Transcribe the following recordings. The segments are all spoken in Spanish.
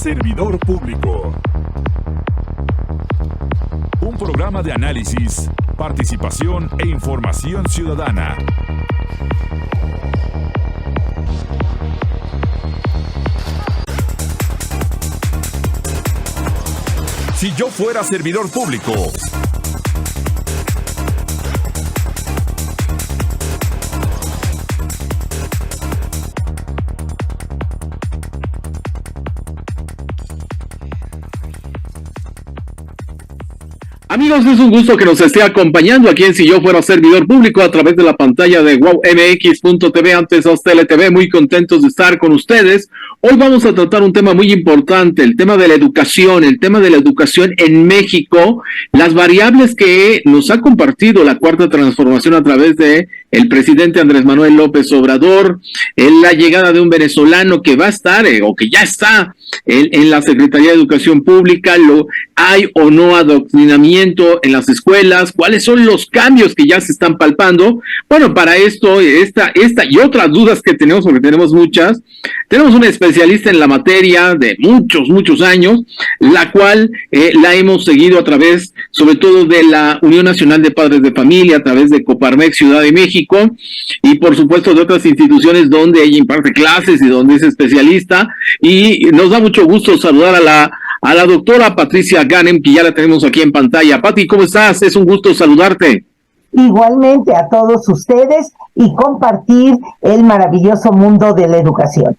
Servidor Público. Un programa de análisis, participación e información ciudadana. Si yo fuera servidor público. Amigos, es un gusto que nos esté acompañando aquí en Si Yo Fuera Servidor Público a través de la pantalla de wowmx.tv, antes OsTeleTV. Muy contentos de estar con ustedes. Hoy vamos a tratar un tema muy importante, el tema de la educación en México, las variables que nos ha compartido la Cuarta Transformación a través de el presidente Andrés Manuel López Obrador, la llegada de un venezolano que va a estar o que ya está en la Secretaría de Educación Pública, hay o no adoctrinamiento en las escuelas, cuáles son los cambios que ya se están palpando. Bueno, para esto, esta y otras dudas que tenemos, porque tenemos muchas, tenemos una especialista en la materia de muchos años, la cual la hemos seguido a través, sobre todo, de la Unión Nacional de Padres de Familia, a través de Coparmex Ciudad de México, y por supuesto de otras instituciones donde ella imparte clases y donde es especialista, y nos da mucho gusto saludar a la doctora Patricia Ganem, que ya la tenemos aquí en pantalla. Pati, ¿cómo estás? Es un gusto saludarte. Igualmente a todos ustedes y compartir el maravilloso mundo de la educación.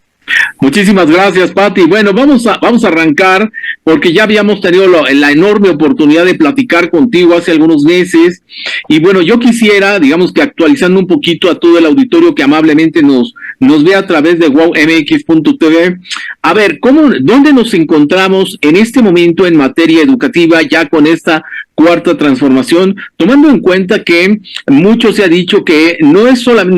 Muchísimas gracias, Pati. Bueno, vamos a arrancar porque ya habíamos tenido la enorme oportunidad de platicar contigo hace algunos meses, y bueno, yo quisiera, digamos que actualizando un poquito a todo el auditorio que amablemente nos ve a través de wowmx.tv, a ver, ¿dónde nos encontramos en este momento en materia educativa ya con esta Cuarta Transformación, tomando en cuenta que mucho se ha dicho que no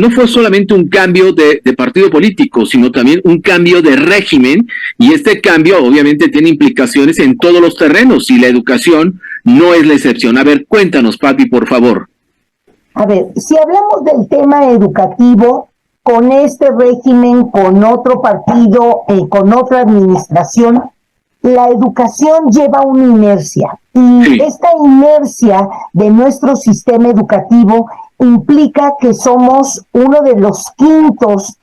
fue solamente un cambio de partido político, sino también un cambio de régimen, y este cambio obviamente tiene implicaciones en todos los terrenos, y la educación no es la excepción? A ver, cuéntanos, Pati, por favor. A ver, si hablamos del tema educativo, con este régimen, con otro partido, con otra administración, la educación lleva una inercia, y esta inercia de nuestro sistema educativo implica que somos uno de los quintos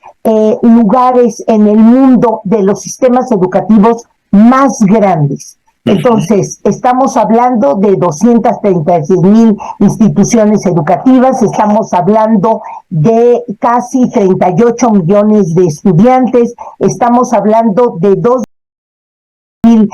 lugares en el mundo de los sistemas educativos más grandes. Entonces, estamos hablando de 236,000 instituciones educativas, estamos hablando de casi 38 millones de estudiantes, estamos hablando de 2,000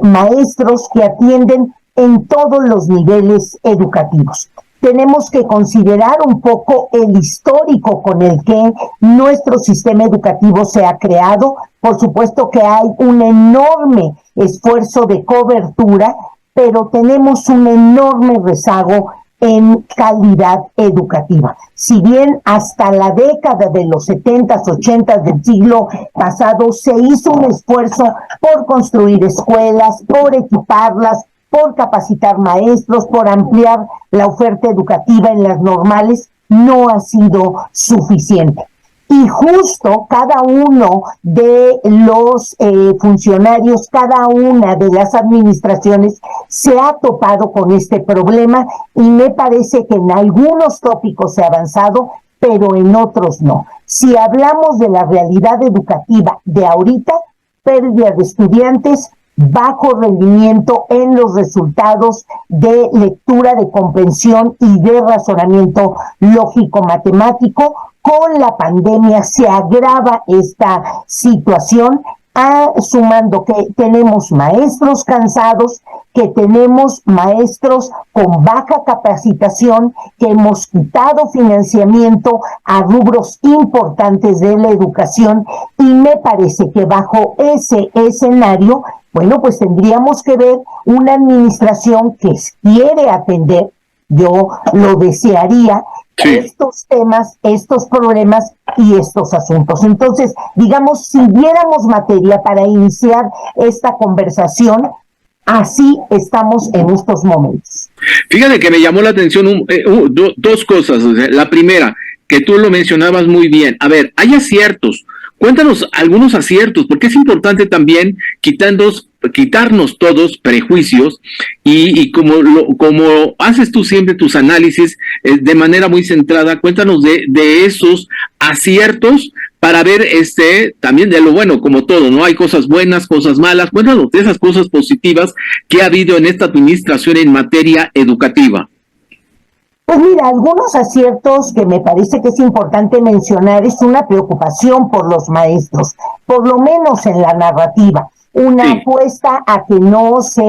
maestros que atienden en todos los niveles educativos. Tenemos que considerar un poco el histórico con el que nuestro sistema educativo se ha creado. Por supuesto que hay un enorme esfuerzo de cobertura, pero tenemos un enorme rezago en calidad educativa. Si bien hasta la década de los 70s, 80s del siglo pasado se hizo un esfuerzo por construir escuelas, por equiparlas, por capacitar maestros, por ampliar la oferta educativa en las normales, no ha sido suficiente. Y justo cada uno de los funcionarios, cada una de las administraciones se ha topado con este problema, y me parece que en algunos tópicos se ha avanzado, pero en otros no. Si hablamos de la realidad educativa de ahorita, pérdida de estudiantes, bajo rendimiento en los resultados de lectura, de comprensión y de razonamiento lógico-matemático. Con la pandemia se agrava esta situación, sumando que tenemos maestros cansados, que tenemos maestros con baja capacitación, que hemos quitado financiamiento a rubros importantes de la educación, y me parece que bajo ese escenario, bueno, pues tendríamos que ver una administración que quiere atender, yo lo desearía, estos temas, estos problemas y estos asuntos. Entonces, digamos, si diéramos materia para iniciar esta conversación, así estamos en estos momentos. Fíjate que me llamó la atención dos cosas. La primera, que tú lo mencionabas muy bien. A ver, hay aciertos. Cuéntanos algunos aciertos, porque es importante también quitarnos todos prejuicios y como haces tú siempre tus análisis de manera muy centrada, cuéntanos de esos aciertos para ver también de lo bueno, como todo, ¿no? Hay cosas buenas, cosas malas. Cuéntanos de esas cosas positivas que ha habido en esta administración en materia educativa. Pues mira, algunos aciertos que me parece que es importante mencionar es una preocupación por los maestros, por lo menos en la narrativa. Una apuesta a que no se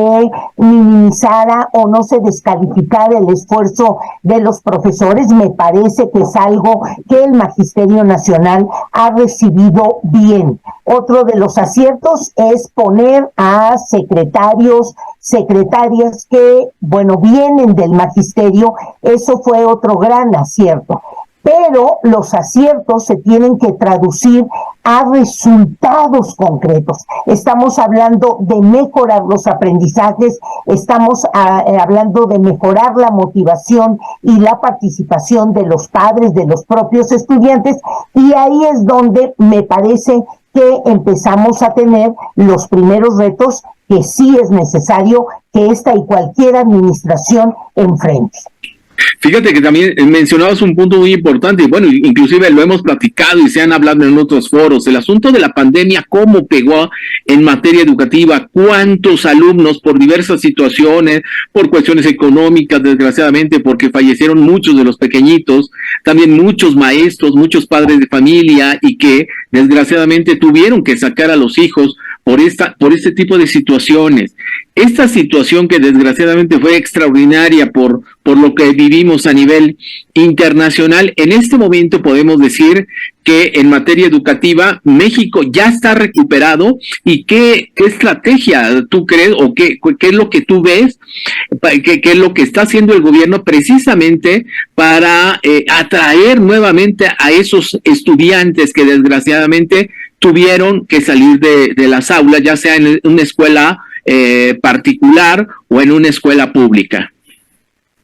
minimizara o no se descalificara el esfuerzo de los profesores, me parece que es algo que el Magisterio Nacional ha recibido bien. Otro de los aciertos es poner a secretarios, secretarias que, vienen del magisterio. Eso fue otro gran acierto. Pero los aciertos se tienen que traducir a resultados concretos. Estamos hablando de mejorar los aprendizajes, estamos hablando de mejorar la motivación y la participación de los padres, de los propios estudiantes, y ahí es donde me parece que empezamos a tener los primeros retos que sí es necesario que esta y cualquier administración enfrente. Fíjate que también mencionabas un punto muy importante, y bueno, inclusive lo hemos platicado y se han hablado en otros foros, el asunto de la pandemia, cómo pegó en materia educativa, cuántos alumnos por diversas situaciones, por cuestiones económicas, desgraciadamente, porque fallecieron muchos de los pequeñitos, también muchos maestros, muchos padres de familia, y que desgraciadamente tuvieron que sacar a los hijos por este tipo de situaciones. Esta situación que desgraciadamente fue extraordinaria por lo que vivimos a nivel internacional, en este momento podemos decir que en materia educativa México ya está recuperado. ¿Y qué estrategia tú crees o qué es lo que tú ves, qué es lo que está haciendo el gobierno precisamente para atraer nuevamente a esos estudiantes que desgraciadamente tuvieron que salir de las aulas, ya sea en una escuela particular o en una escuela pública?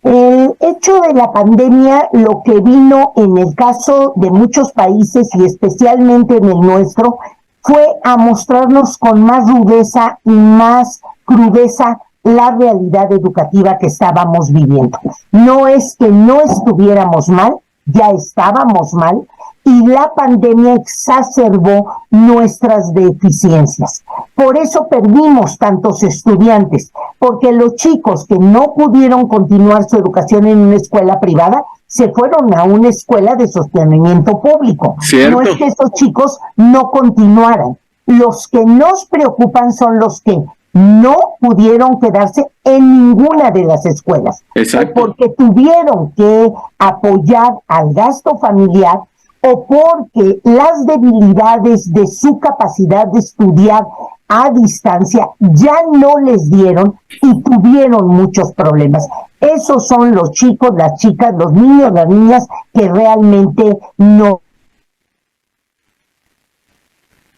El hecho de la pandemia, lo que vino en el caso de muchos países y especialmente en el nuestro, fue a mostrarnos con más rudeza y más crudeza la realidad educativa que estábamos viviendo. No es que no estuviéramos mal, ya estábamos mal, y la pandemia exacerbó nuestras deficiencias. Por eso perdimos tantos estudiantes, porque los chicos que no pudieron continuar su educación en una escuela privada se fueron a una escuela de sostenimiento público. ¿Cierto? No es que esos chicos no continuaran. Los que nos preocupan son los que no pudieron quedarse en ninguna de las escuelas. Exacto. O porque tuvieron que apoyar al gasto familiar, o porque las debilidades de su capacidad de estudiar a distancia ya no les dieron y tuvieron muchos problemas. Esos son los chicos, las chicas, los niños, las niñas que realmente no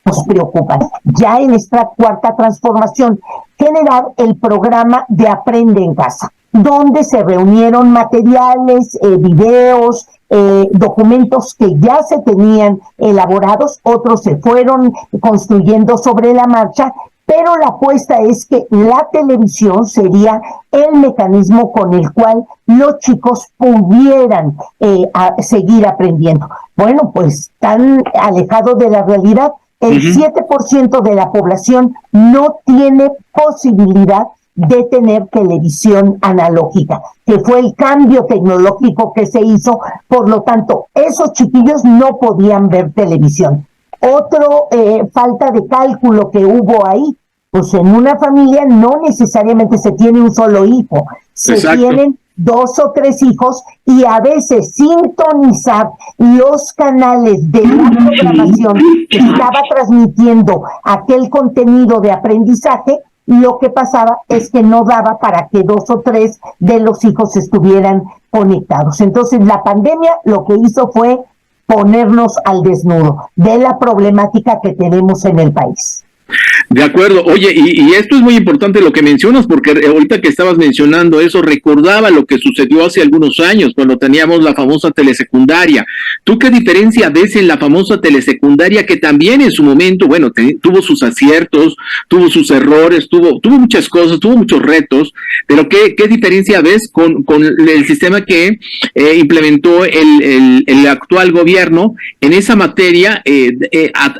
nos preocupan. Ya en esta cuarta transformación, generar el programa de Aprende en Casa, donde se reunieron materiales, videos, documentos que ya se tenían elaborados, otros se fueron construyendo sobre la marcha, pero la apuesta es que la televisión sería el mecanismo con el cual los chicos pudieran seguir aprendiendo. Bueno, pues tan alejado de la realidad, el 7% de la población no tiene posibilidad de tener televisión analógica, que fue el cambio tecnológico que se hizo. Por lo tanto, esos chiquillos no podían ver televisión. Otro falta de cálculo que hubo ahí, pues en una familia no necesariamente se tiene un solo hijo, se tienen 2 o 3 hijos, y a veces sintonizar los canales de la programación que estaba transmitiendo aquel contenido de aprendizaje, lo que pasaba es que no daba para que 2 o 3 de los hijos estuvieran conectados. Entonces la pandemia lo que hizo fue ponernos al desnudo de la problemática que tenemos en el país. De acuerdo. Oye, y esto es muy importante lo que mencionas, porque ahorita que estabas mencionando eso, recordaba lo que sucedió hace algunos años, cuando teníamos la famosa telesecundaria. ¿Tú qué diferencia ves en la famosa telesecundaria, que también en su momento, bueno, tuvo sus aciertos, tuvo sus errores, tuvo muchas cosas, tuvo muchos retos, pero qué diferencia ves con el sistema que implementó el actual gobierno en esa materia,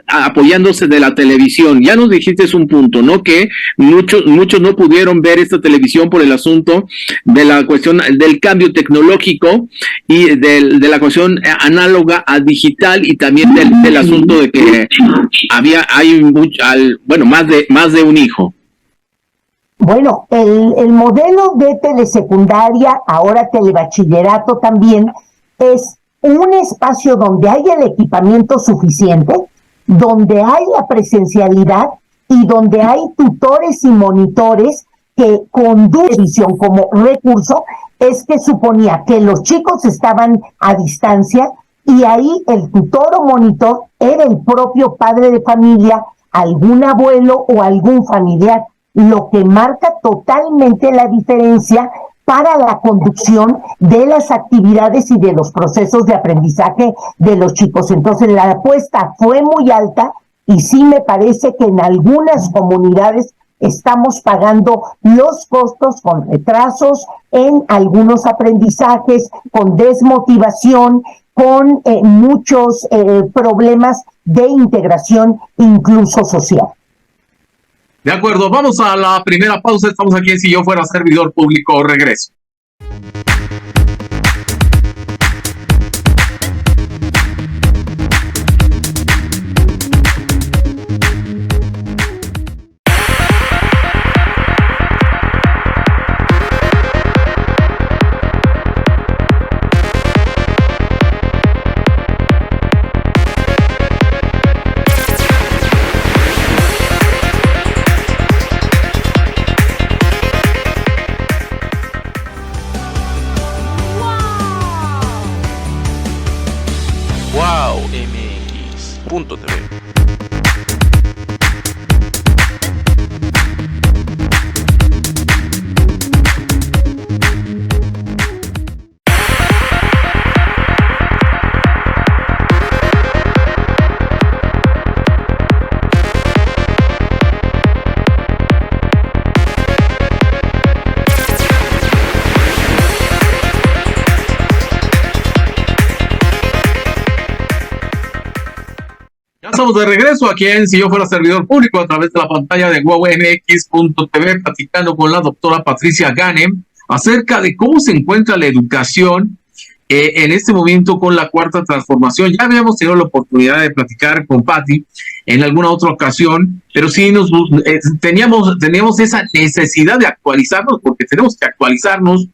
apoyándose de la televisión? Ya nos dijiste un punto, ¿no? Que muchos no pudieron ver esta televisión por el asunto de la cuestión del cambio tecnológico y de la cuestión análoga a digital, y también del asunto de que más de un hijo. Bueno, el modelo de telesecundaria, ahora telebachillerato también, es un espacio donde hay el equipamiento suficiente, donde hay la presencialidad y donde hay tutores y monitores que conducen visión como recurso. Es que suponía que los chicos estaban a distancia y ahí el tutor o monitor era el propio padre de familia, algún abuelo o algún familiar, lo que marca totalmente la diferencia para la conducción de las actividades y de los procesos de aprendizaje de los chicos. Entonces la apuesta fue muy alta y sí me parece que en algunas comunidades estamos pagando los costos con retrasos en algunos aprendizajes, con desmotivación, con muchos problemas de integración, incluso social. De acuerdo, vamos a la primera pausa. Estamos aquí en Si Yo Fuera Servidor Público. Regreso. wowmx.tv. Estamos de regreso aquí en Si Yo Fuera Servidor Público, a través de la pantalla de wowmx.tv, platicando con la doctora Patricia Ganem acerca de cómo se encuentra la educación en este momento con la cuarta transformación. Ya habíamos tenido la oportunidad de platicar con Patti en alguna otra ocasión, pero sí teníamos esa necesidad de actualizarnos, porque tenemos que actualizarnos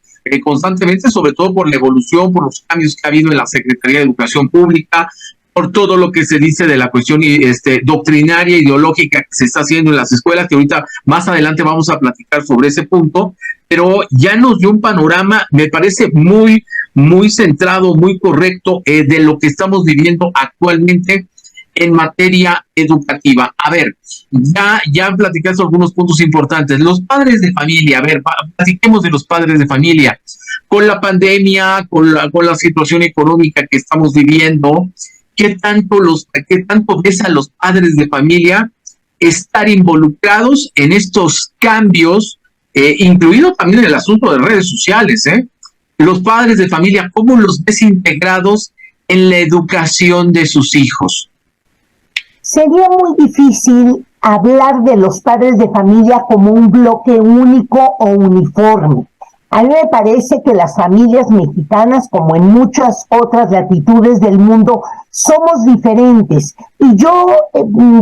constantemente, sobre todo por la evolución, por los cambios que ha habido en la Secretaría de Educación Pública, por todo lo que se dice de la cuestión doctrinaria, ideológica que se está haciendo en las escuelas, que ahorita más adelante vamos a platicar sobre ese punto, pero ya nos dio un panorama, me parece muy, muy centrado, muy correcto de lo que estamos viviendo actualmente en materia educativa. A ver, ya platicaste algunos puntos importantes. Los padres de familia, a ver, platiquemos de los padres de familia. Con la pandemia, con la situación económica que estamos viviendo, ¿qué tanto ves a los padres de familia estar involucrados en estos cambios, incluido también el asunto de redes sociales? Los padres de familia, ¿cómo los ves integrados en la educación de sus hijos? Sería muy difícil hablar de los padres de familia como un bloque único o uniforme. A mí me parece que las familias mexicanas, como en muchas otras latitudes del mundo, somos diferentes. Y yo,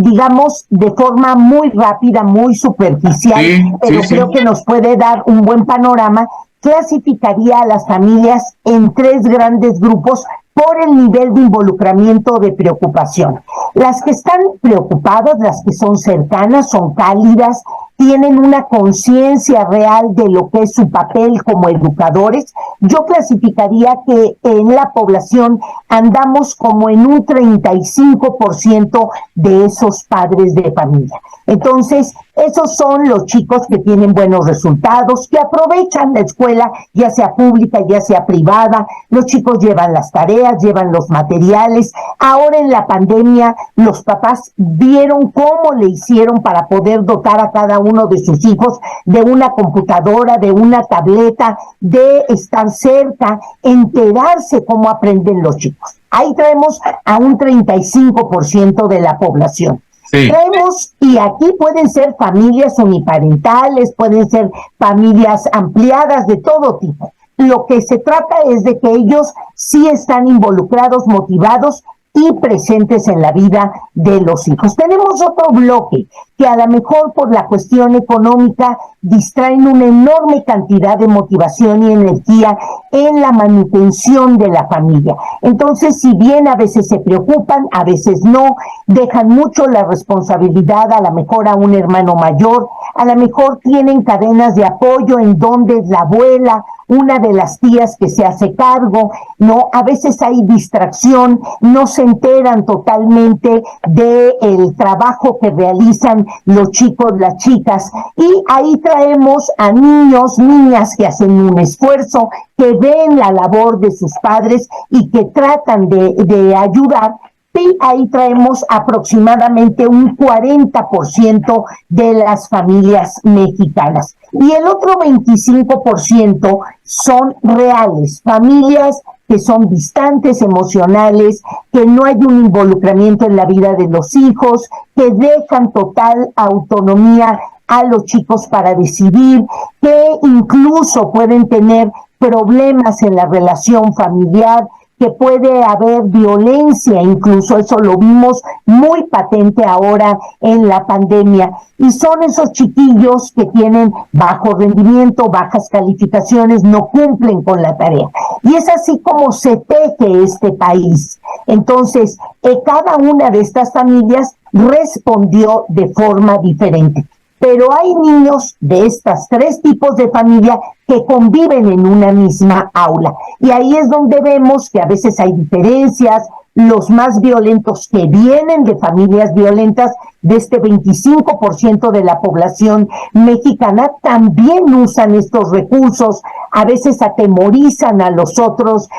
digamos, de forma muy rápida, muy superficial, pero creo que nos puede dar un buen panorama, clasificaría a las familias en tres grandes grupos por el nivel de involucramiento de preocupación. Las que están preocupadas, las que son cercanas, son cálidas, tienen una conciencia real de lo que es su papel como educadores. Yo clasificaría que en la población andamos como en un 35% de esos padres de familia. Entonces, esos son los chicos que tienen buenos resultados, que aprovechan la escuela, ya sea pública, ya sea privada. Los chicos llevan las tareas, llevan los materiales. Ahora en la pandemia, los papás vieron cómo le hicieron para poder dotar a cada uno de sus hijos de una computadora, de una tableta, de estar cerca, enterarse cómo aprenden los chicos. Ahí traemos a un 35% de la población. Sí. Traemos, y aquí pueden ser familias uniparentales, pueden ser familias ampliadas de todo tipo. Lo que se trata es de que ellos sí están involucrados, motivados y presentes en la vida de los hijos. Tenemos otro bloque que a lo mejor por la cuestión económica distraen una enorme cantidad de motivación y energía en la manutención de la familia. Entonces, si bien a veces se preocupan, a veces no, dejan mucho la responsabilidad a lo mejor a un hermano mayor, a lo mejor tienen cadenas de apoyo en donde la abuela, una de las tías que se hace cargo, ¿no? A veces hay distracción, no se enteran totalmente del trabajo que realizan los chicos, las chicas, y ahí traemos a niños, niñas que hacen un esfuerzo, que ven la labor de sus padres y que tratan de ayudar. Y ahí traemos aproximadamente un 40% de las familias mexicanas. Y el otro 25% son reales, familias que son distantes, emocionales, que no hay un involucramiento en la vida de los hijos, que dejan total autonomía a los chicos para decidir, que incluso pueden tener problemas en la relación familiar, que puede haber violencia, incluso eso lo vimos muy patente ahora en la pandemia, y son esos chiquillos que tienen bajo rendimiento, bajas calificaciones, no cumplen con la tarea, y es así como se teje este país. Entonces, cada una de estas familias respondió de forma diferente. Pero hay niños de estos tres tipos de familia que conviven en una misma aula. Y ahí es donde vemos que a veces hay diferencias. Los más violentos que vienen de familias violentas, de este 25% de la población mexicana, también usan estos recursos. A veces atemorizan a los otros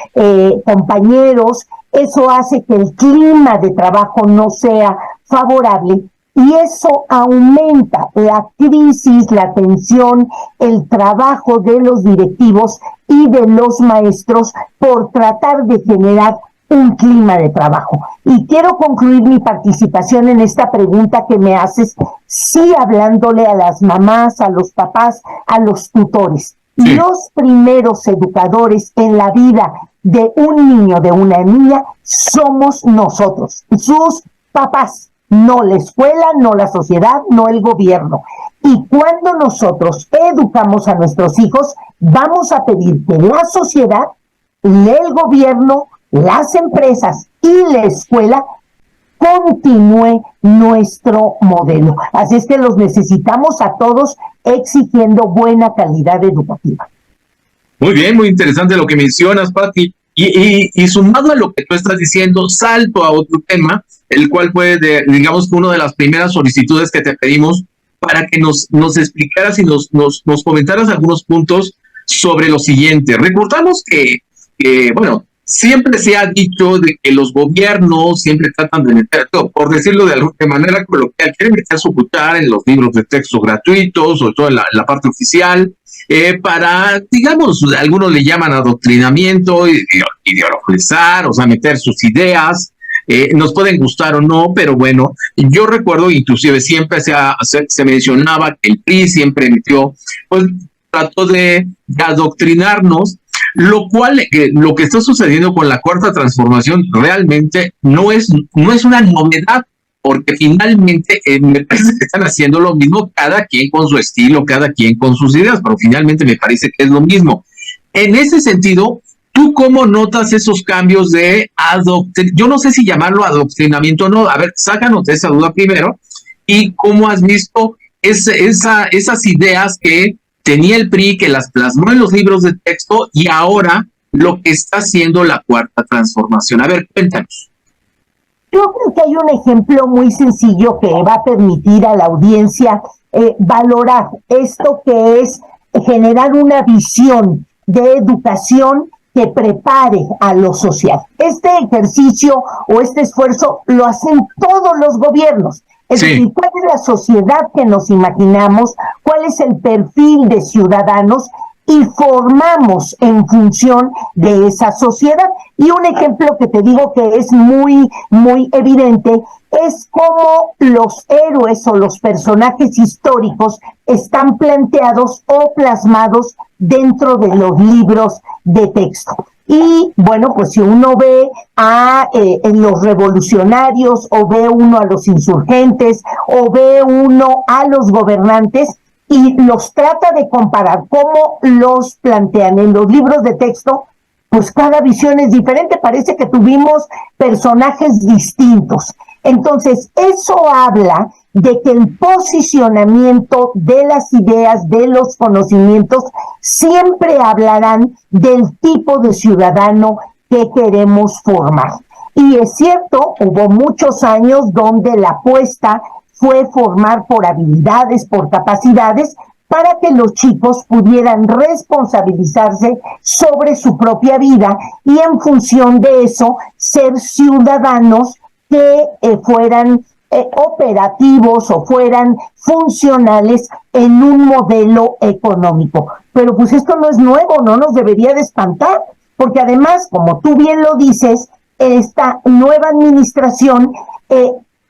compañeros. Eso hace que el clima de trabajo no sea favorable. Y eso aumenta la crisis, la tensión, el trabajo de los directivos y de los maestros por tratar de generar un clima de trabajo. Y quiero concluir mi participación en esta pregunta que me haces, sí hablándole a las mamás, a los papás, a los tutores. Sí. Los primeros educadores en la vida de un niño, de una niña, somos nosotros, sus papás. No la escuela, no la sociedad, no el gobierno. Y cuando nosotros educamos a nuestros hijos, vamos a pedir que la sociedad, el gobierno, las empresas y la escuela continúe nuestro modelo. Así es que los necesitamos a todos exigiendo buena calidad educativa. Muy bien, muy interesante lo que mencionas, Pati. Y sumado a lo que tú estás diciendo, salto a otro tema, el cual fue, digamos, una de las primeras solicitudes que te pedimos para que nos explicaras y nos comentaras algunos puntos sobre lo siguiente. Recordamos que, bueno, siempre se ha dicho de que los gobiernos siempre tratan de meter, por decirlo de manera coloquial, quieren meter su cuchara en los libros de texto gratuitos, sobre todo en la parte oficial, para, digamos, algunos le llaman adoctrinamiento, ideologizar, o sea, meter sus ideas, nos pueden gustar o no, pero bueno, yo recuerdo, inclusive siempre se mencionaba que el PRI siempre metió, pues, trató de adoctrinarnos, lo cual, lo que está sucediendo con la Cuarta Transformación realmente no es una novedad, porque finalmente me parece que están haciendo lo mismo, cada quien con su estilo, cada quien con sus ideas, pero finalmente me parece que es lo mismo. En ese sentido, ¿tú cómo notas esos cambios de yo no sé si llamarlo adoctrinamiento o no? A ver, sácanos de esa duda primero, y cómo has visto esas ideas que tenía el PRI, que las plasmó en los libros de texto, y ahora lo que está haciendo la Cuarta Transformación. A ver, cuéntanos. Yo creo que hay un ejemplo muy sencillo que va a permitir a la audiencia valorar esto, que es generar una visión de educación que prepare a lo social. Este ejercicio o este esfuerzo lo hacen todos los gobiernos. Es decir, ¿cuál es la sociedad que nos imaginamos? ¿Cuál es el perfil de ciudadanos? Y formamos en función de esa sociedad. Y un ejemplo que te digo que es muy, muy evidente es cómo los héroes o los personajes históricos están planteados o plasmados dentro de los libros de texto. Y bueno, pues si uno ve a los revolucionarios, o ve uno a los insurgentes, o ve uno a los gobernantes, y los trata de comparar cómo los plantean en los libros de texto, pues cada visión es diferente, parece que tuvimos personajes distintos. Entonces, eso habla de que el posicionamiento de las ideas, de los conocimientos, siempre hablarán del tipo de ciudadano que queremos formar. Y es cierto, hubo muchos años donde la apuesta fue formar por habilidades, por capacidades, para que los chicos pudieran responsabilizarse sobre su propia vida y en función de eso ser ciudadanos que fueran operativos o fueran funcionales en un modelo económico. Pero pues esto no es nuevo, no nos debería de espantar, porque además, como tú bien lo dices, esta nueva administración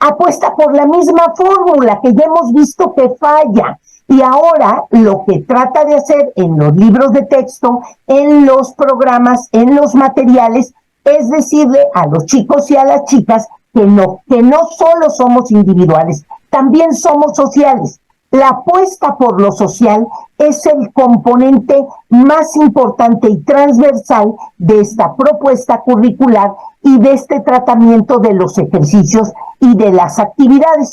apuesta por la misma fórmula que ya hemos visto que falla. Y ahora lo que trata de hacer en los libros de texto, en los programas, en los materiales, es decirle a los chicos y a las chicas que no solo somos individuales, también somos sociales. La apuesta por lo social es el componente más importante y transversal de esta propuesta curricular y de este tratamiento de los ejercicios y de las actividades.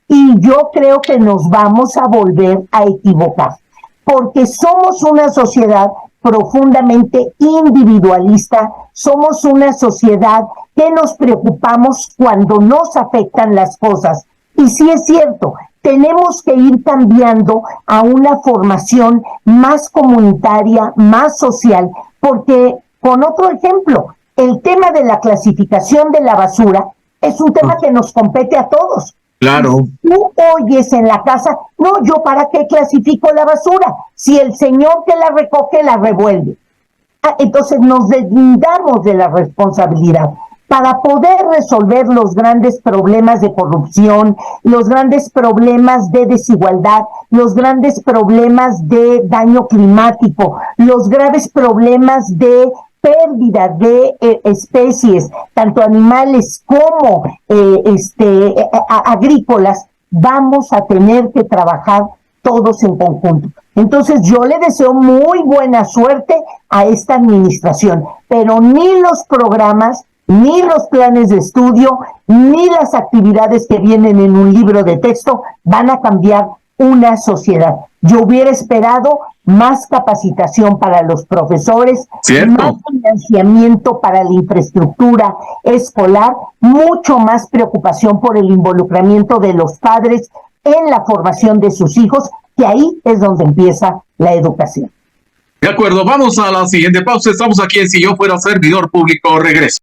Y yo creo que nos vamos a volver a equivocar, porque somos una sociedad profundamente individualista, somos una sociedad que nos preocupamos cuando nos afectan las cosas. Y sí es cierto, tenemos que ir cambiando a una formación más comunitaria, más social, porque, con otro ejemplo, el tema de la clasificación de la basura es un tema que nos compete a todos. Claro. Si tú oyes en la casa, no, yo para qué clasifico la basura, si el señor que la recoge la revuelve. Entonces nos deslindamos de la responsabilidad. Para poder resolver los grandes problemas de corrupción, los grandes problemas de desigualdad, los grandes problemas de daño climático, los graves problemas de pérdida de especies, tanto animales como agrícolas, vamos a tener que trabajar todos en conjunto. Entonces yo le deseo muy buena suerte a esta administración, pero ni los programas, ni los planes de estudio, ni las actividades que vienen en un libro de texto van a cambiar una sociedad. Yo hubiera esperado más capacitación para los profesores, más financiamiento para la infraestructura escolar, mucho más preocupación por el involucramiento de los padres en la formación de sus hijos, que ahí es donde empieza la educación. De acuerdo, vamos a la siguiente pausa. Estamos aquí en Si Yo Fuera Servidor Público. Regreso.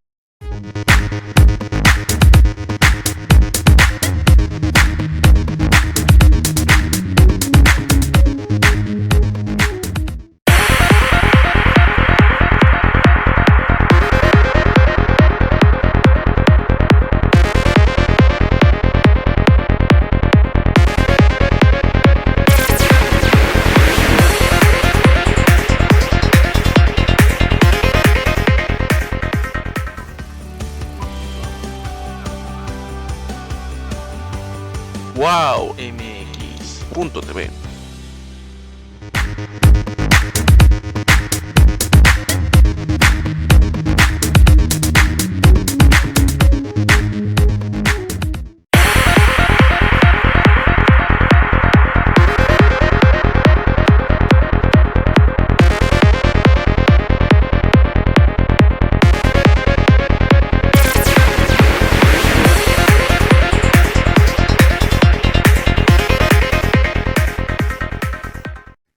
wowmx.tv.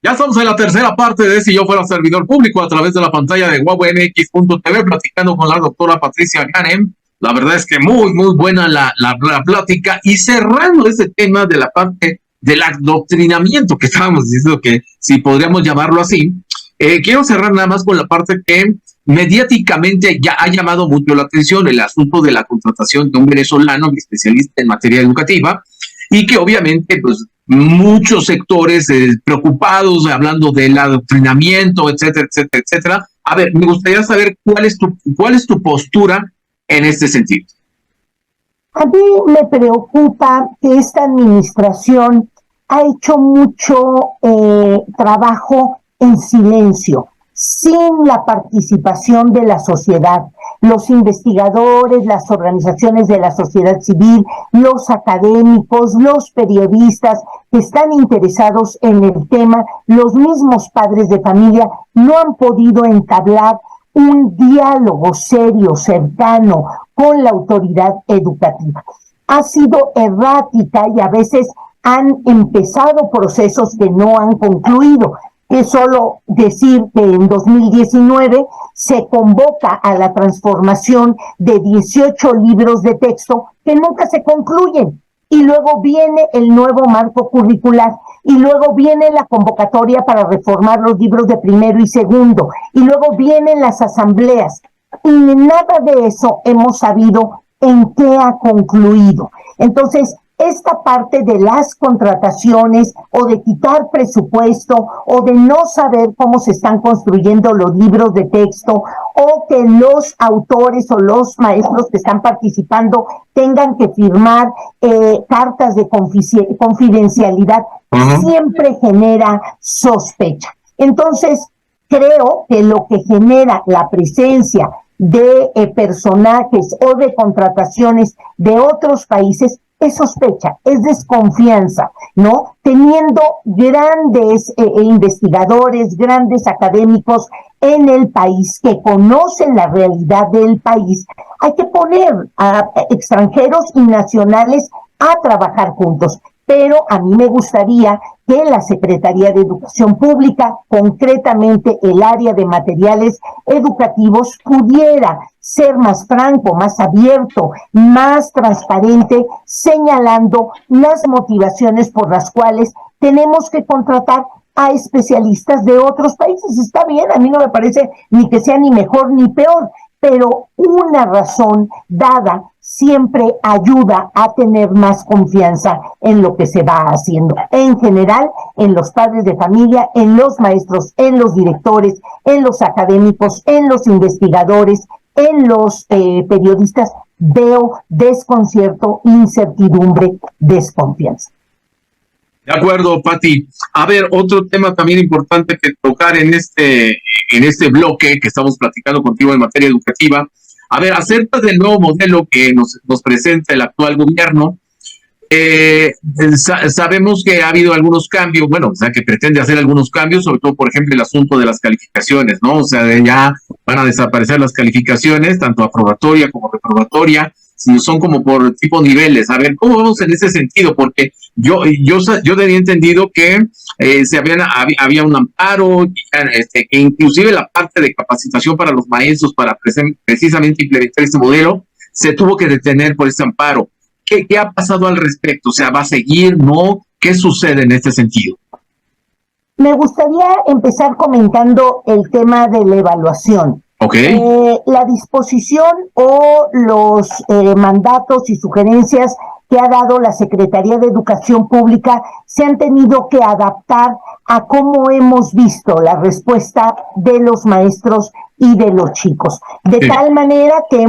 Ya estamos en la tercera parte de Si yo fuera servidor público a través de la pantalla de WOWMX.tv platicando con la doctora Patricia Ganem. La verdad es que muy buena la plática y cerrando ese tema de la parte del adoctrinamiento que estábamos diciendo que si podríamos llamarlo así, quiero cerrar nada más con la parte que mediáticamente ya ha llamado mucho la atención, el asunto de la contratación de un venezolano especialista en materia educativa y que obviamente pues muchos sectores preocupados hablando del adoctrinamiento, etcétera, etcétera, etcétera. A ver, me gustaría saber cuál es tu postura en este sentido. A mí me preocupa que esta administración ha hecho mucho trabajo en silencio, sin la participación de la sociedad, los investigadores, las organizaciones de la sociedad civil, los académicos, los periodistas que están interesados en el tema, los mismos padres de familia, no han podido entablar un diálogo serio, cercano con la autoridad educativa. Ha sido errática y a veces han empezado procesos que no han concluido. Es solo decir que en 2019 se convoca a la transformación de 18 libros de texto que nunca se concluyen. Y luego viene el nuevo marco curricular, y luego viene la convocatoria para reformar los libros de primero y segundo, y luego vienen las asambleas. Y nada de eso hemos sabido en qué ha concluido. Entonces, esta parte de las contrataciones o de quitar presupuesto o de no saber cómo se están construyendo los libros de texto o que los autores o los maestros que están participando tengan que firmar cartas de confidencialidad, siempre genera sospecha. Entonces, creo que lo que genera la presencia de personajes o de contrataciones de otros países es sospecha, es desconfianza, ¿no? Teniendo grandes investigadores, grandes académicos en el país que conocen la realidad del país, hay que poner a extranjeros y nacionales a trabajar juntos. Pero a mí me gustaría que la Secretaría de Educación Pública, concretamente el área de materiales educativos, pudiera ser más franco, más abierto, más transparente, señalando las motivaciones por las cuales tenemos que contratar a especialistas de otros países. Está bien, a mí no me parece ni que sea ni mejor ni peor, pero una razón dada siempre ayuda a tener más confianza en lo que se va haciendo. En general, en los padres de familia, en los maestros, en los directores, en los académicos, en los investigadores, en los periodistas, veo desconcierto, incertidumbre, desconfianza. De acuerdo, Pati. A ver, otro tema también importante que tocar en este bloque que estamos platicando contigo en materia educativa. A ver, acerca del nuevo modelo que nos presenta el actual gobierno, sabemos que ha habido algunos cambios, bueno, o sea, que pretende hacer algunos cambios, sobre todo, por ejemplo, el asunto de las calificaciones, ¿no? O sea, ya van a desaparecer las calificaciones, tanto aprobatoria como reprobatoria, si son como por tipo niveles. A ver, ¿cómo vamos en ese sentido? Porque yo tenía entendido que había un amparo, que inclusive la parte de capacitación para los maestros para precisamente implementar este modelo se tuvo que detener por este amparo. ¿Qué ha pasado al respecto? O sea, ¿va a seguir? ¿No? ¿Qué sucede en este sentido? Me gustaría empezar comentando el tema de la evaluación. Okay. La disposición o los mandatos y sugerencias que ha dado la Secretaría de Educación Pública se han tenido que adaptar a cómo hemos visto la respuesta de los maestros y de los chicos. De tal manera que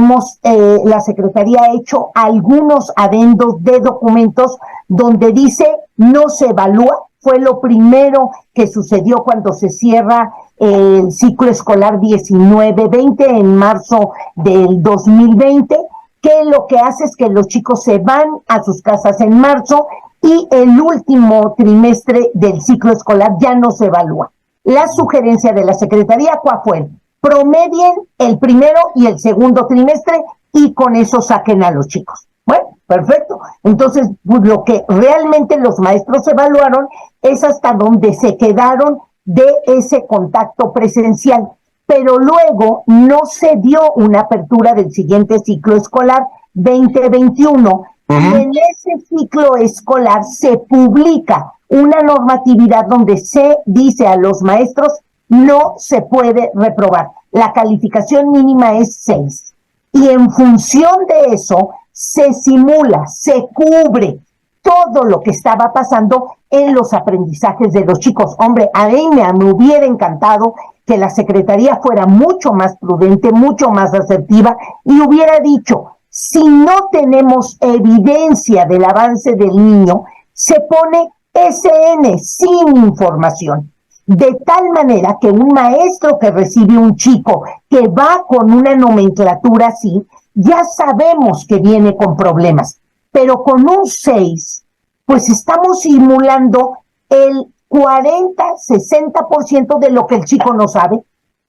la Secretaría ha hecho algunos adendos de documentos donde dice no se evalúa. Fue lo primero que sucedió cuando se cierra el ciclo escolar 19-20 en marzo del 2020, que lo que hace es que los chicos se van a sus casas en marzo y el último trimestre del ciclo escolar ya no se evalúa. La sugerencia de la Secretaría, ¿cuál fue? Promedien el primero y el segundo trimestre y con eso saquen a los chicos. Bueno, perfecto. Entonces, lo que realmente los maestros evaluaron es hasta donde se quedaron de ese contacto presencial, pero luego no se dio una apertura del siguiente ciclo escolar 2021, y en ese ciclo escolar se publica una normatividad donde se dice a los maestros no se puede reprobar. La calificación mínima es 6. Y en función de eso se simula, se cubre todo lo que estaba pasando en los aprendizajes de los chicos. Hombre, a mí me hubiera encantado que la Secretaría fuera mucho más prudente, mucho más asertiva y hubiera dicho, si no tenemos evidencia del avance del niño, se pone SN sin información. De tal manera que un maestro que recibe un chico que va con una nomenclatura así, ya sabemos que viene con problemas. Pero con un 6, pues estamos simulando el 40-60% de lo que el chico no sabe,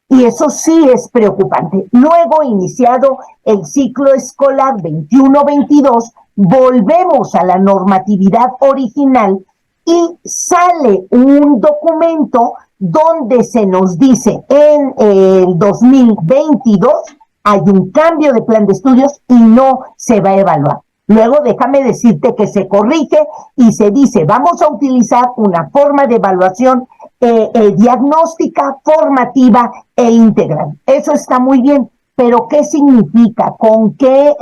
y eso sí es preocupante. Luego, iniciado el ciclo escolar 21-22, volvemos a la normatividad original y sale un documento donde se nos dice en el 2022 hay un cambio de plan de estudios y no se va a evaluar. Luego déjame decirte que se corrige y se dice vamos a utilizar una forma de evaluación diagnóstica, formativa e integral. Eso está muy bien, pero ¿qué significa? ¿Con qué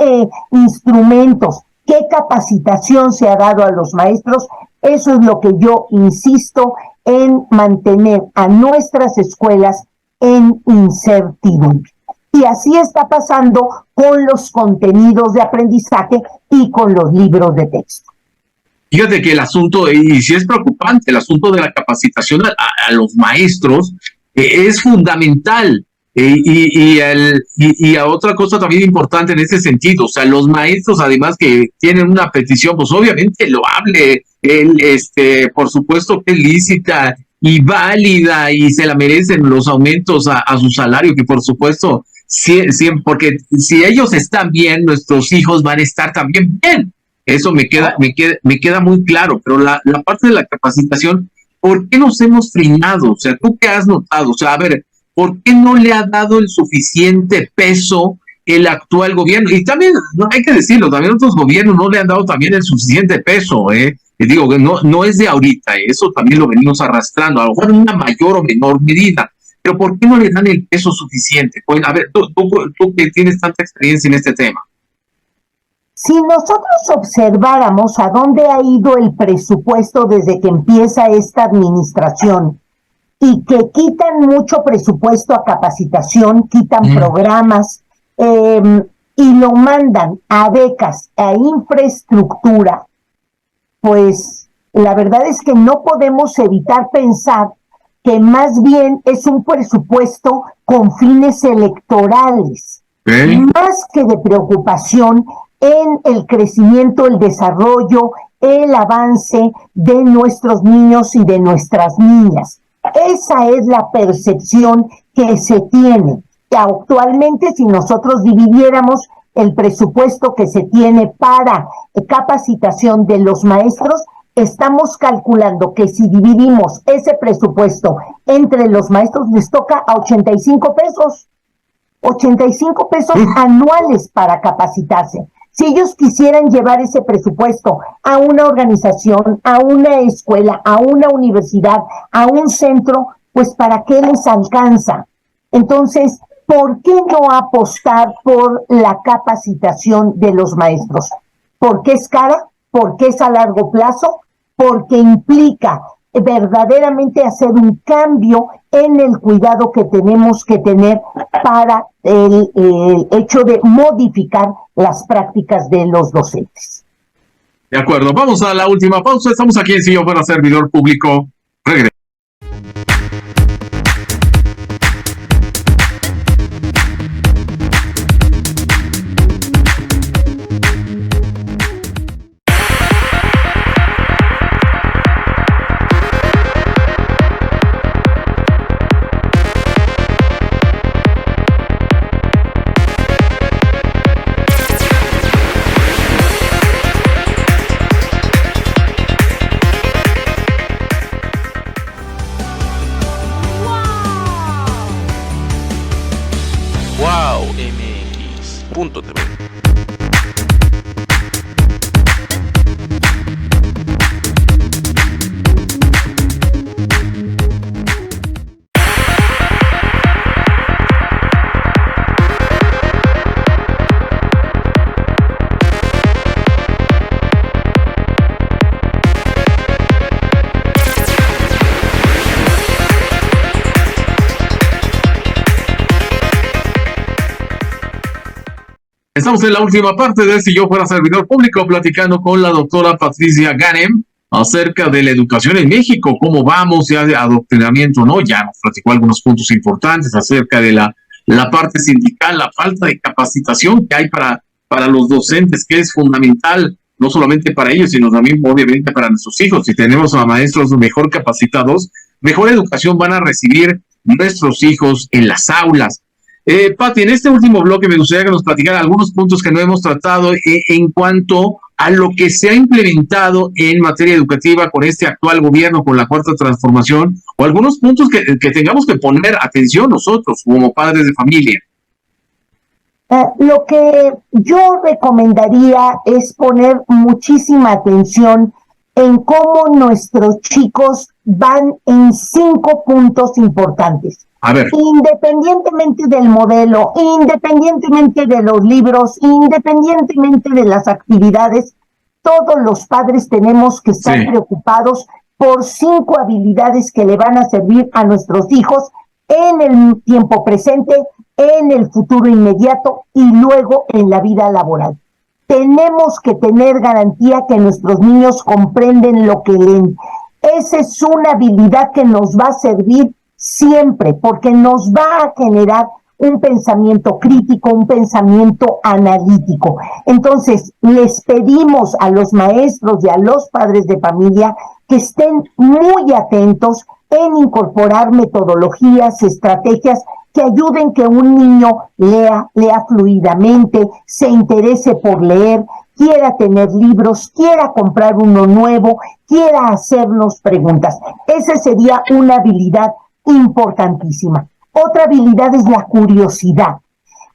instrumentos? ¿Qué capacitación se ha dado a los maestros? Eso es lo que yo insisto en mantener a nuestras escuelas en incertidumbre. Y así está pasando con los contenidos de aprendizaje y con los libros de texto. Fíjate que el asunto, y sí es preocupante, el asunto de la capacitación a los maestros es fundamental. Y a otra cosa también importante en este sentido, o sea, los maestros además que tienen una petición, pues obviamente loable, por supuesto que es lícita y válida y se la merecen los aumentos a su salario, que por supuesto, sí, porque si ellos están bien, nuestros hijos van a estar también bien. Eso me queda muy claro, pero la parte de la capacitación, ¿por qué nos hemos frenado? O sea, ¿tú qué has notado? O sea, a ver, ¿por qué no le ha dado el suficiente peso el actual gobierno? Y también, no hay que decirlo, también otros gobiernos no le han dado también el suficiente peso, Y digo que no es de ahorita, eso también lo venimos arrastrando, a lo mejor en una mayor o menor medida, pero ¿por qué no le dan el peso suficiente? Pues, a ver, tú que tienes tanta experiencia en este tema. Si nosotros observáramos a dónde ha ido el presupuesto desde que empieza esta administración y que quitan mucho presupuesto a capacitación, quitan programas y lo mandan a becas, a infraestructura, pues la verdad es que no podemos evitar pensar que más bien es un presupuesto con fines electorales, más que de preocupación en el crecimiento, el desarrollo, el avance de nuestros niños y de nuestras niñas. Esa es la percepción que se tiene. Actualmente, si nosotros dividiéramos el presupuesto que se tiene para capacitación de los maestros, estamos calculando que si dividimos ese presupuesto entre los maestros, les toca a 85 pesos. 85 pesos anuales para capacitarse. Si ellos quisieran llevar ese presupuesto a una organización, a una escuela, a una universidad, a un centro, pues ¿para qué les alcanza? Entonces, ¿por qué no apostar por la capacitación de los maestros? ¿Porque es cara? ¿Porque es a largo plazo? Porque implica verdaderamente hacer un cambio en el cuidado que tenemos que tener para el hecho de modificar las prácticas de los docentes. De acuerdo, vamos a la última pausa. Estamos aquí en Si Yo Fuera Servidor Público. Regreso. Estamos en la última parte de Si yo fuera servidor público, platicando con la doctora Patricia Ganem acerca de la educación en México, cómo vamos, ya de adoctrinamiento, ¿no? Ya nos platicó algunos puntos importantes acerca de la parte sindical, la falta de capacitación que hay para los docentes, que es fundamental, no solamente para ellos, sino también obviamente para nuestros hijos. Si tenemos a maestros mejor capacitados, mejor educación van a recibir nuestros hijos en las aulas. Pati, en este último bloque me gustaría que nos platicara algunos puntos que no hemos tratado en cuanto a lo que se ha implementado en materia educativa con este actual gobierno, con la Cuarta Transformación, o algunos puntos que tengamos que poner atención nosotros como padres de familia. Lo que yo recomendaría es poner muchísima atención en cómo nuestros chicos van en 5 puntos importantes. A ver. Independientemente del modelo, independientemente de los libros, independientemente de las actividades, todos los padres tenemos que estar preocupados por 5 habilidades que le van a servir a nuestros hijos en el tiempo presente, en el futuro inmediato y luego en la vida laboral. Tenemos que tener garantía que nuestros niños comprenden lo que leen. Esa es una habilidad que nos va a servir siempre, porque nos va a generar un pensamiento crítico, un pensamiento analítico. Entonces, les pedimos a los maestros y a los padres de familia que estén muy atentos en incorporar metodologías, estrategias que ayuden que un niño lea fluidamente, se interese por leer, quiera tener libros, quiera comprar uno nuevo, quiera hacernos preguntas. Esa sería una habilidad importantísima. Otra habilidad es la curiosidad.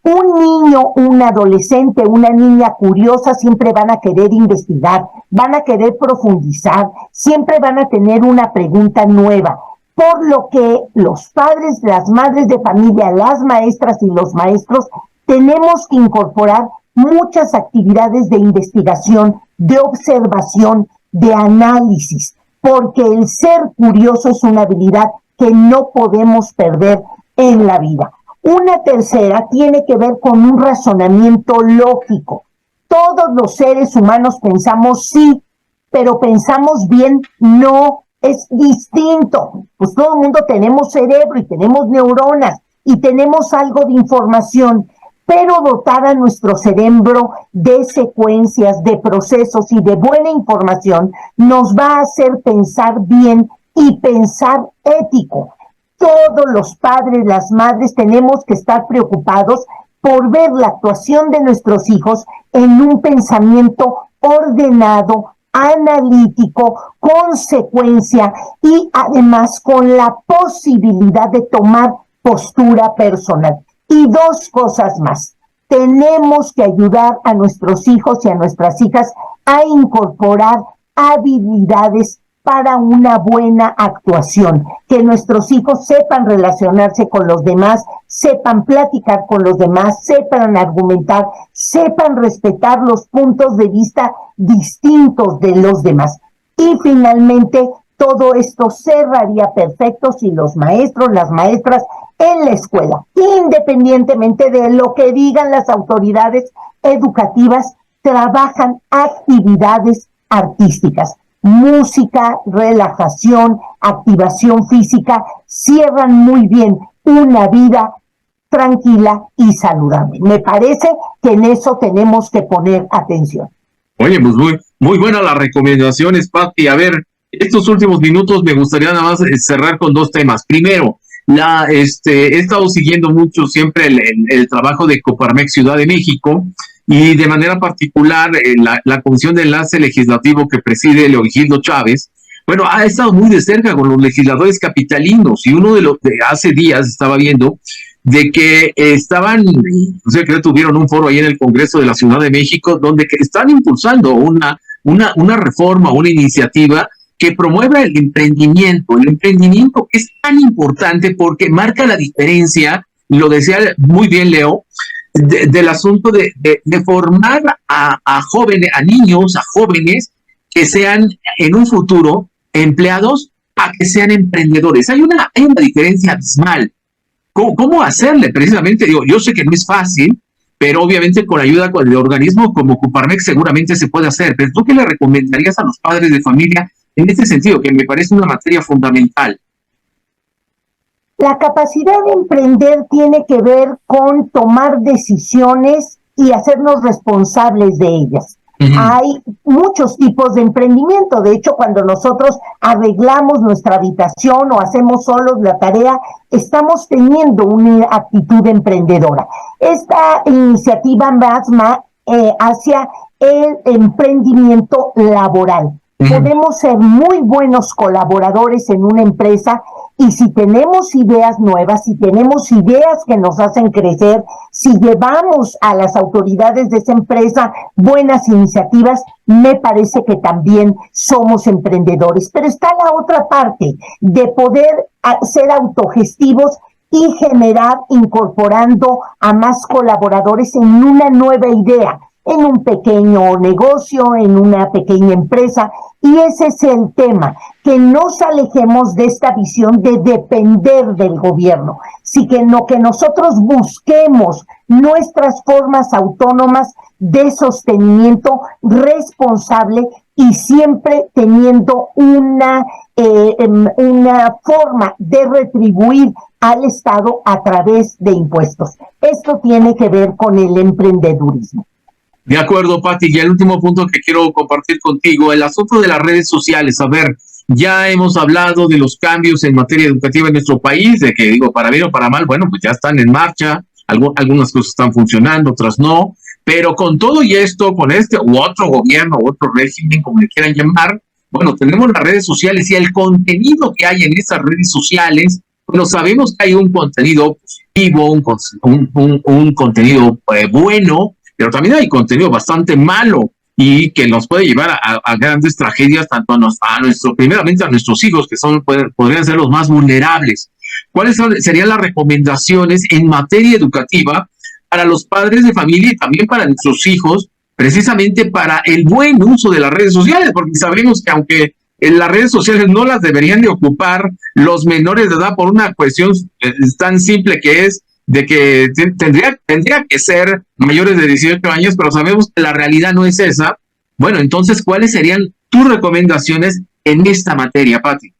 Un niño, un adolescente, una niña curiosa siempre van a querer investigar, van a querer profundizar, siempre van a tener una pregunta nueva. Por lo que los padres, las madres de familia, las maestras y los maestros tenemos que incorporar muchas actividades de investigación, de observación, de análisis, porque el ser curioso es una habilidad que no podemos perder en la vida. Una tercera tiene que ver con un razonamiento lógico. Todos los seres humanos pensamos sí, pero pensamos bien no, es distinto. Pues todo el mundo tenemos cerebro y tenemos neuronas y tenemos algo de información, pero dotar a nuestro cerebro de secuencias, de procesos y de buena información nos va a hacer pensar bien y pensar ético. Todos los padres, las madres tenemos que estar preocupados por ver la actuación de nuestros hijos en un pensamiento ordenado, analítico, con secuencia y además con la posibilidad de tomar postura personal. Y 2 cosas más. Tenemos que ayudar a nuestros hijos y a nuestras hijas a incorporar habilidades para una buena actuación, que nuestros hijos sepan relacionarse con los demás, sepan platicar con los demás, sepan argumentar, sepan respetar los puntos de vista distintos de los demás. Y finalmente, todo esto cerraría perfecto si los maestros, las maestras en la escuela, independientemente de lo que digan las autoridades educativas, trabajan actividades artísticas. Música, relajación, activación física, cierran muy bien una vida tranquila y saludable. Me parece que en eso tenemos que poner atención. Oye, pues muy buenas las recomendaciones, Pati. A ver, estos últimos minutos me gustaría nada más cerrar con 2 temas. Primero, he estado siguiendo mucho siempre el trabajo de Coparmex Ciudad de México, y de manera particular la Comisión de Enlace Legislativo que preside Leovigildo Chávez, bueno, ha estado muy de cerca con los legisladores capitalinos, y uno de los de hace días estaba viendo de que estaban, o sea, que tuvieron un foro ahí en el Congreso de la Ciudad de México, donde que están impulsando una reforma, una iniciativa que promueva el emprendimiento. El emprendimiento es tan importante porque marca la diferencia, lo decía muy bien Leo, del asunto de formar a jóvenes, a niños, a jóvenes que sean en un futuro empleados a que sean emprendedores. Hay una diferencia abismal. ¿Cómo hacerle? Precisamente, digo, yo sé que no es fácil, pero obviamente con ayuda de organismos como Coparmex seguramente se puede hacer. Pero ¿tú qué le recomendarías a los padres de familia en este sentido, que me parece una materia fundamental? La capacidad de emprender tiene que ver con tomar decisiones y hacernos responsables de ellas. Hay muchos tipos de emprendimiento. De hecho, cuando nosotros arreglamos nuestra habitación o hacemos solos la tarea, estamos teniendo una actitud emprendedora. Esta iniciativa va hacia el emprendimiento laboral. Podemos ser muy buenos colaboradores en una empresa y si tenemos ideas nuevas, si tenemos ideas que nos hacen crecer, si llevamos a las autoridades de esa empresa buenas iniciativas, me parece que también somos emprendedores. Pero está la otra parte de poder ser autogestivos y generar, incorporando a más colaboradores en una nueva idea, en un pequeño negocio, en una pequeña empresa, y ese es el tema, que nos alejemos de esta visión de depender del gobierno, sino que nosotros busquemos nuestras formas autónomas de sostenimiento responsable y siempre teniendo una forma de retribuir al Estado a través de impuestos. Esto tiene que ver con el emprendedurismo. De acuerdo, Pati, y el último punto que quiero compartir contigo, el asunto de las redes sociales. A ver, ya hemos hablado de los cambios en materia educativa en nuestro país, de que, digo, para bien o para mal, bueno, pues ya están en marcha, algunas cosas están funcionando, otras no, pero con todo y esto, con este u otro gobierno, otro régimen, como le quieran llamar, bueno, tenemos las redes sociales y el contenido que hay en esas redes sociales, bueno, sabemos que hay un contenido positivo, un contenido bueno, pero también hay contenido bastante malo y que nos puede llevar a grandes tragedias, tanto primeramente a nuestros hijos, que podrían ser los más vulnerables. ¿Cuáles serían las recomendaciones en materia educativa para los padres de familia y también para nuestros hijos, precisamente para el buen uso de las redes sociales? Porque sabemos que aunque en las redes sociales no las deberían de ocupar los menores de edad por una cuestión tan simple que es de que tendría que ser mayores de 18 años, pero sabemos que la realidad no es esa. Bueno, entonces, ¿cuáles serían tus recomendaciones en esta materia, Pati?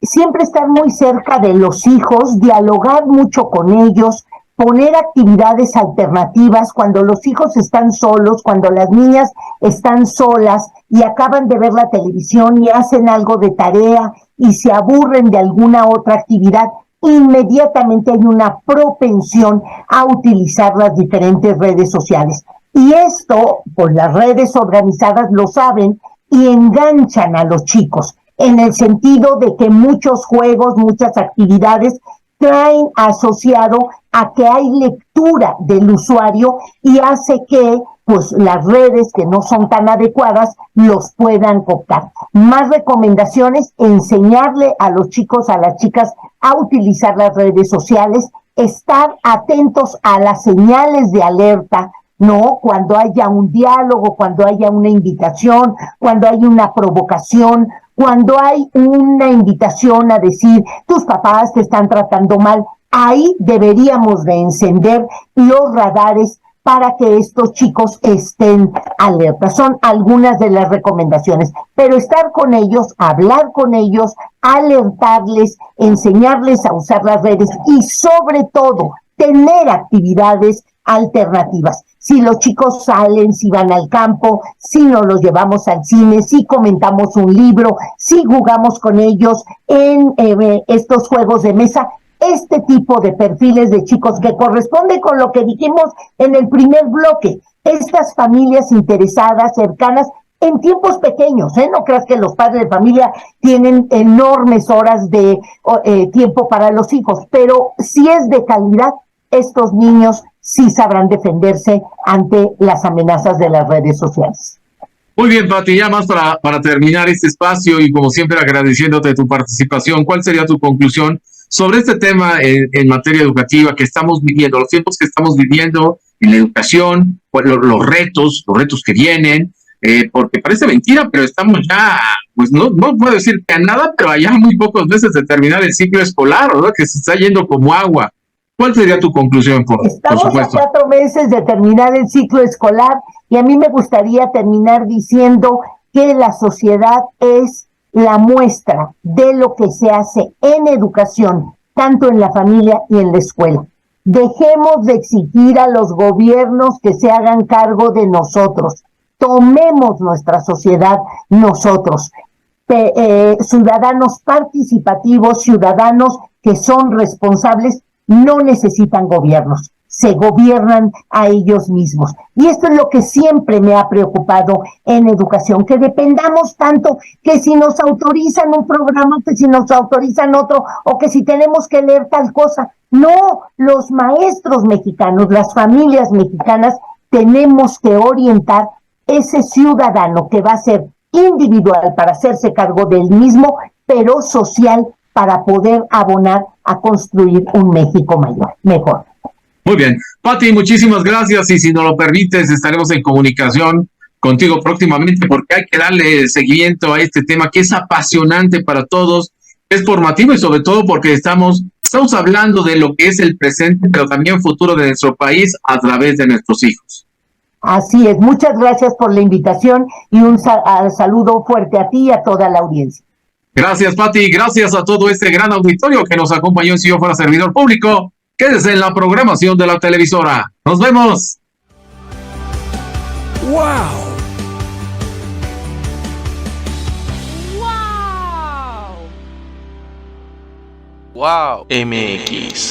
Siempre estar muy cerca de los hijos, dialogar mucho con ellos, poner actividades alternativas cuando los hijos están solos, cuando las niñas están solas y acaban de ver la televisión y hacen algo de tarea y se aburren de alguna otra actividad. Inmediatamente hay una propensión a utilizar las diferentes redes sociales. Y esto, pues las redes organizadas lo saben y enganchan a los chicos, en el sentido de que muchos juegos, muchas actividades traen asociado a que hay lectura del usuario y hace que pues las redes que no son tan adecuadas los puedan cooptar. Más recomendaciones: enseñarle a los chicos, a las chicas a utilizar las redes sociales, estar atentos a las señales de alerta, ¿no? Cuando haya un diálogo, cuando haya una invitación, cuando hay una provocación, cuando hay una invitación a decir tus papás te están tratando mal, ahí deberíamos de encender los radares para que estos chicos estén alerta. Son algunas de las recomendaciones, pero estar con ellos, hablar con ellos, alertarles, enseñarles a usar las redes y sobre todo tener actividades alternativas. Si los chicos salen, si van al campo, si nos los llevamos al cine, si comentamos un libro, si jugamos con ellos en estos juegos de mesa, este tipo de perfiles de chicos que corresponde con lo que dijimos en el primer bloque, estas familias interesadas, cercanas, en tiempos pequeños, no creas que los padres de familia tienen enormes horas de tiempo para los hijos, pero si es de calidad, estos niños sí sabrán defenderse ante las amenazas de las redes sociales. Muy bien, Pati, ya más para terminar este espacio y como siempre agradeciéndote tu participación, ¿cuál sería tu conclusión sobre este tema en materia educativa que estamos viviendo, los tiempos que estamos viviendo en la educación, pues los retos que vienen? Porque parece mentira, pero estamos ya, pues no puedo decir que a nada, pero allá muy pocos meses de terminar el ciclo escolar, ¿verdad? Que se está yendo como agua. ¿Cuál sería tu conclusión, por supuesto? Estamos a 4 meses de terminar el ciclo escolar y a mí me gustaría terminar diciendo que la sociedad es la muestra de lo que se hace en educación, tanto en la familia y en la escuela. Dejemos de exigir a los gobiernos que se hagan cargo de nosotros. Tomemos nuestra sociedad nosotros, ciudadanos participativos, ciudadanos que son responsables, no necesitan gobiernos, se gobiernan a ellos mismos. Y esto es lo que siempre me ha preocupado en educación, que dependamos tanto, que si nos autorizan un programa, que si nos autorizan otro, o que si tenemos que leer tal cosa. No, los maestros mexicanos, las familias mexicanas, tenemos que orientar ese ciudadano que va a ser individual para hacerse cargo del mismo, pero social para poder abonar a construir un México mejor. Muy bien. Pati, muchísimas gracias y si nos lo permites estaremos en comunicación contigo próximamente porque hay que darle seguimiento a este tema que es apasionante para todos, es formativo y sobre todo porque estamos hablando de lo que es el presente, pero también futuro de nuestro país a través de nuestros hijos. Así es, muchas gracias por la invitación y un saludo fuerte a ti y a toda la audiencia. Gracias, Pati, gracias a todo este gran auditorio que nos acompañó en Si Yo Fuera Servidor Público. Quédese en la programación de la televisora. ¡Nos vemos! ¡Wow! Wow MX.